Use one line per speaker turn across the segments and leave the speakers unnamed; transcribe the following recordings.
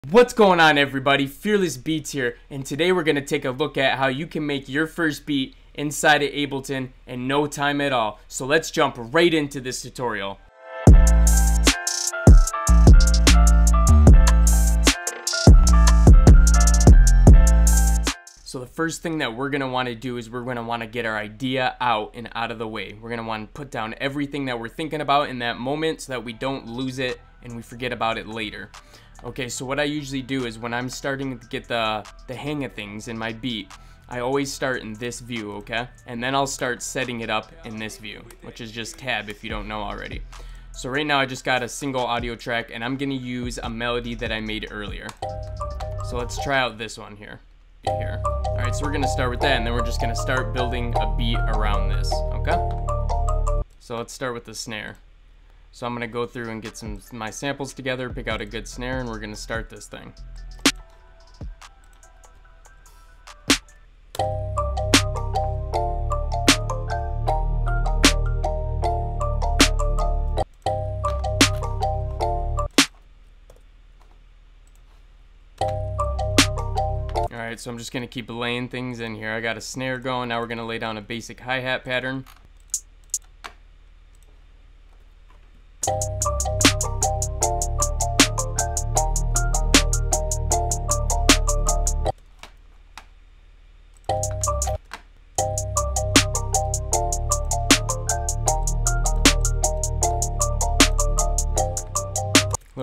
What's going on, everybody? Fearless Beats here, and today we're going to take a look at how you can make your first beat inside of Ableton in no time at all. So let's jump right into this tutorial. So the first thing that we're going to want to do is we're going to want to get our idea out and out of the way. We're going to want to put down everything that we're thinking about in that moment so that we don't lose it and we forget about it later. Okay, so what I usually do is when I'm starting to get the hang of things in my beat, I always start in this view, okay? And then I'll start setting it up in this view, which is just tab if you don't know already. So right now I just got a single audio track and I'm gonna use a melody that I made earlier. So let's try out this one here. Alright, so we're gonna start with that and then we're just gonna start building a beat around this, okay? So let's start with the snare. So I'm gonna go through and get my samples together, pick out a good snare, and we're gonna start this thing. Alright, so I'm just gonna keep laying things in here. I got a snare going, now we're gonna lay down a basic hi-hat pattern.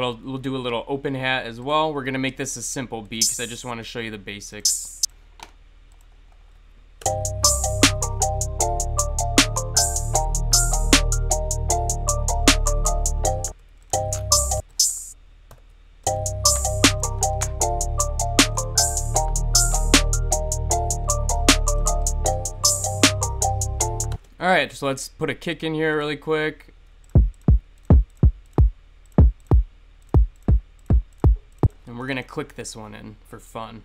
We'll do a little open hat as well. We're gonna make this a simple beat because I just want to show you the basics. Alright, so let's put a kick in here really quick. And we're gonna click this one in for fun.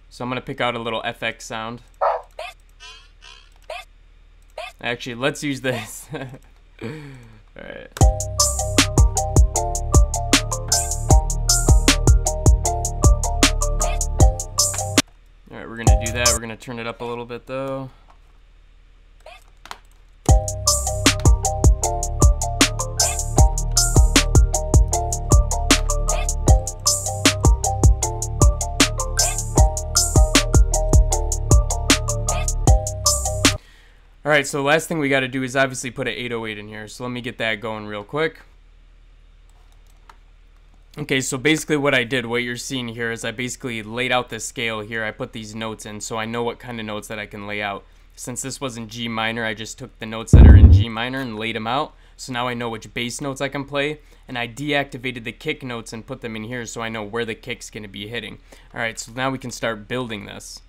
So I'm gonna pick out a little FX sound. Actually, let's use this. Alright. Alright, we're gonna do that. We're gonna turn it up a little bit though. Alright, so the last thing we got to do is obviously put an 808 in here. So let me get that going real quick. Okay, so basically what I did, what you're seeing here is I basically laid out the scale here. I put these notes in so I know what kind of notes that I can lay out. Since this was in G minor, I just took the notes that are in G minor and laid them out. So now I know which bass notes I can play. And I deactivated the kick notes and put them in here so I know where the kick's going to be hitting. Alright, so now we can start building this.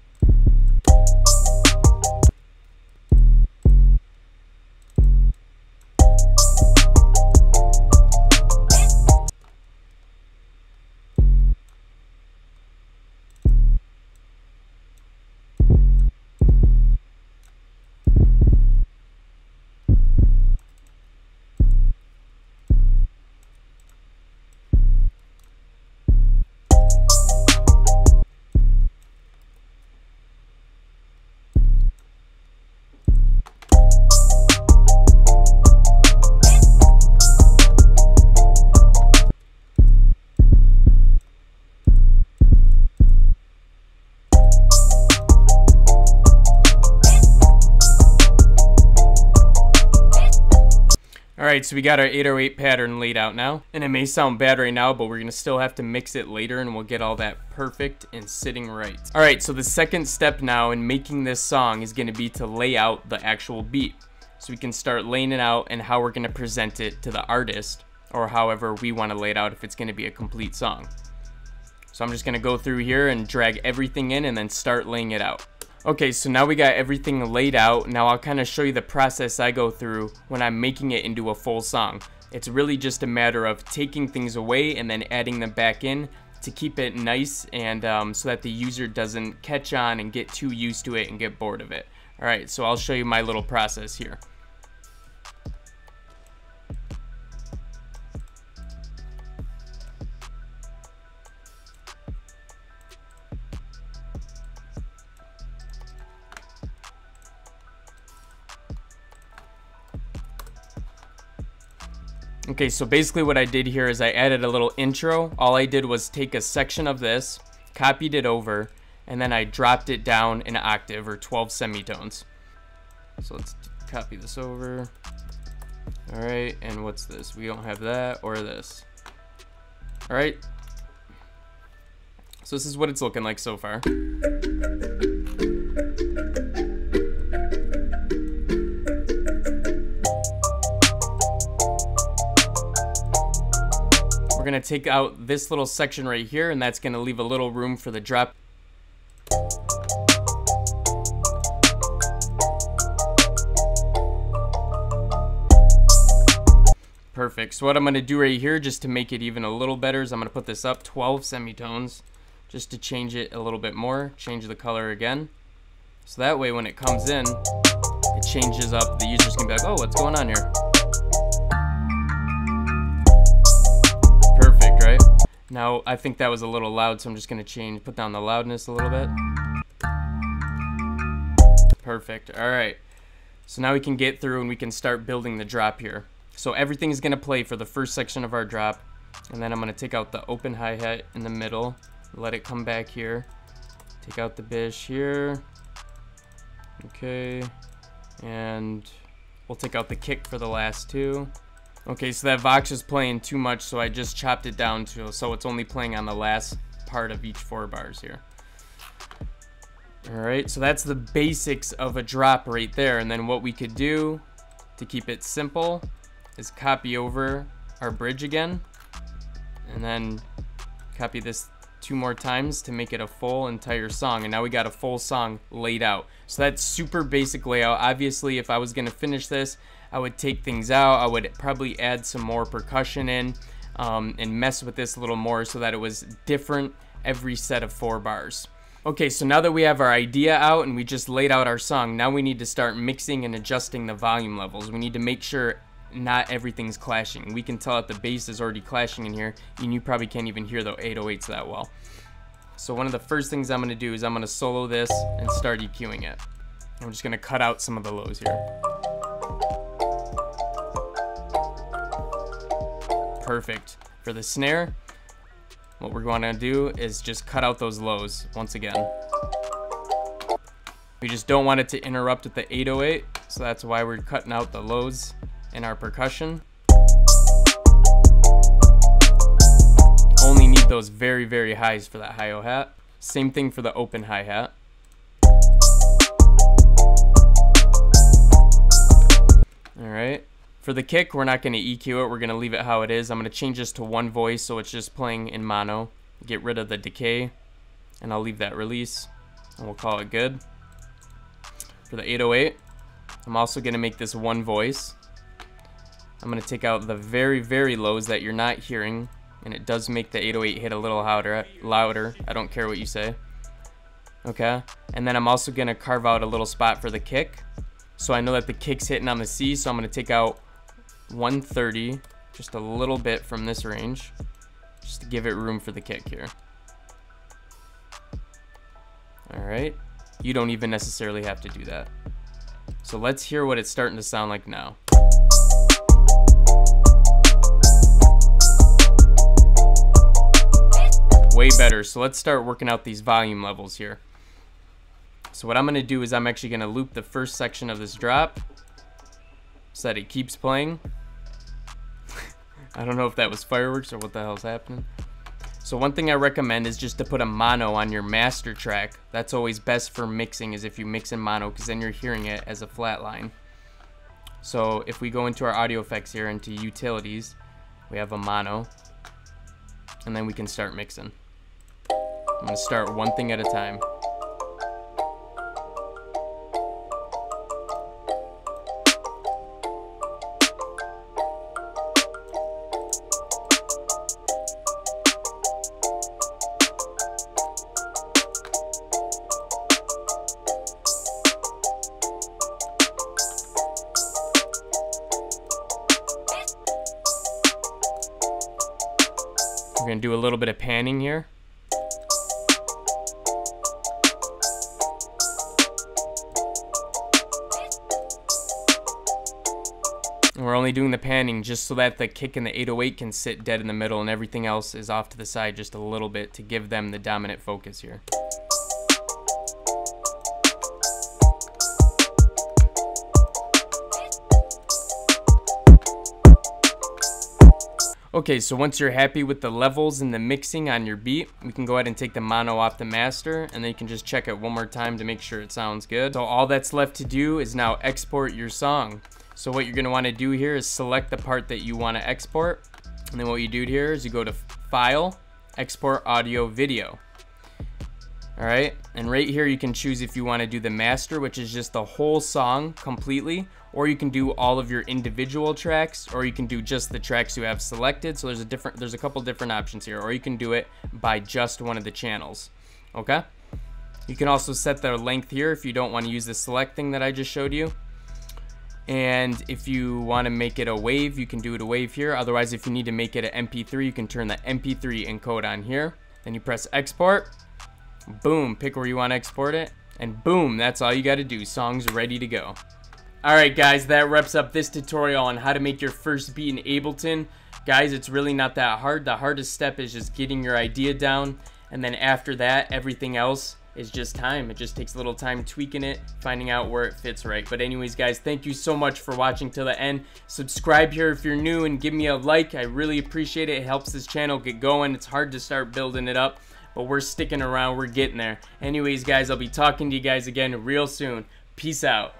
Alright, so we got our 808 pattern laid out now, and it may sound bad right now, but we're going to still have to mix it later and we'll get all that perfect and sitting right. Alright, so the second step now in making this song is going to be to lay out the actual beat. So we can start laying it out and how we're going to present it to the artist, or however we want to lay it out if it's going to be a complete song. So I'm just gonna go through here and drag everything in and then start laying it out. Okay, so now we got everything laid out. Now I'll kind of show you the process I go through when I'm making it into a full song. It's really just a matter of taking things away and then adding them back in to keep it nice and so that the user doesn't catch on and get too used to it and get bored of it. Alright, so I'll show you my little process here. Okay, so basically what I did here is I added a little intro. All I did was take a section of this, copied it over, and then I dropped it down an octave or 12 semitones. So let's copy this over. All right, and what's this? We don't have that or this. All right. So this is what it's looking like so far. We're gonna take out this little section right here, and that's gonna leave a little room for the drop. Perfect. So what I'm gonna do right here, just to make it even a little better, is I'm gonna put this up 12 semitones, just to change it a little bit more, change the color again. So that way when it comes in, it changes up. The user's gonna be like, oh, what's going on here? Perfect, right? Now, I think that was a little loud, so I'm just gonna put down the loudness a little bit. Perfect, all right. So now we can get through and we can start building the drop here. So everything's gonna play for the first section of our drop, and then I'm gonna take out the open hi-hat in the middle, let it come back here, take out the bish here, okay, and we'll take out the kick for the last two. Okay, so that Vox is playing too much, so I just chopped it down to so it's only playing on the last part of each 4 bars here. All right, so that's the basics of a drop right there, and then what we could do to keep it simple is copy over our bridge again, and then copy this 2 more times to make it a full entire song, and now we got a full song laid out. So that's super basic layout. Obviously, if I was gonna finish this, I would take things out. I would probably add some more percussion in and mess with this a little more so that it was different every set of 4 bars. Okay, so now that we have our idea out and we just laid out our song, now we need to start mixing and adjusting the volume levels. We need to make sure not everything's clashing. We can tell that the bass is already clashing in here, and you probably can't even hear the 808s that well. So one of the first things I'm gonna do is I'm gonna solo this and start EQing it. I'm just gonna cut out some of the lows here. Perfect. For the snare, what we're going to do is just cut out those lows once again. We just don't want it to interrupt with the 808, so that's why we're cutting out the lows in our percussion. Only need those very, very highs for that hi-hat. Same thing for the open hi-hat. All right. For the kick, we're not going to EQ it. We're going to leave it how it is. I'm going to change this to 1 voice so it's just playing in mono. Get rid of the decay, and I'll leave that release, and we'll call it good. For the 808, I'm also going to make this 1 voice. I'm going to take out the very, very lows that you're not hearing, and it does make the 808 hit a little louder. I don't care what you say. Okay, and then I'm also going to carve out a little spot for the kick. So I know that the kick's hitting on the C, so I'm going to take out 130, just a little bit from this range, just to give it room for the kick here. All right, you don't even necessarily have to do that. So let's hear what it's starting to sound like now. Way better. So let's start working out these volume levels here. So what I'm going to do is I'm actually going to loop the first section of this drop so that it keeps playing. I don't know if that was fireworks or what the hell's happening. So one thing I recommend is just to put a mono on your master track. That's always best for mixing, is if you mix in mono, because then you're hearing it as a flat line. So if we go into our audio effects here, into utilities, we have a mono, and then we can start mixing. I'm gonna start one thing at a time. We're gonna do a little bit of panning here. And we're only doing the panning just so that the kick and the 808 can sit dead in the middle and everything else is off to the side just a little bit to give them the dominant focus here. Okay, so once you're happy with the levels and the mixing on your beat, we can go ahead and take the mono off the master, and then you can just check it one more time to make sure it sounds good. So all that's left to do is now export your song. So what you're gonna wanna do here is select the part that you wanna export, and then what you do here is you go to File, Export Audio Video. All right, and right here you can choose if you wanna do the master, which is just the whole song completely, or you can do all of your individual tracks, or you can do just the tracks you have selected. So there's a couple different options here, or you can do it by just one of the channels, okay? You can also set the length here if you don't want to use the select thing that I just showed you. And if you want to make it a wave, you can do it a wave here. Otherwise, if you need to make it an MP3, you can turn the MP3 encode on here. Then you press export, boom, pick where you want to export it, and boom, that's all you got to do. Song's ready to go. Alright guys, that wraps up this tutorial on how to make your first beat in Ableton. Guys, it's really not that hard. The hardest step is just getting your idea down, and then after that, everything else is just time. It just takes a little time tweaking it, finding out where it fits right. But anyways guys, thank you so much for watching till the end. Subscribe here if you're new and give me a like. I really appreciate it. It helps this channel get going. It's hard to start building it up, but we're sticking around. We're getting there. Anyways guys, I'll be talking to you guys again real soon. Peace out.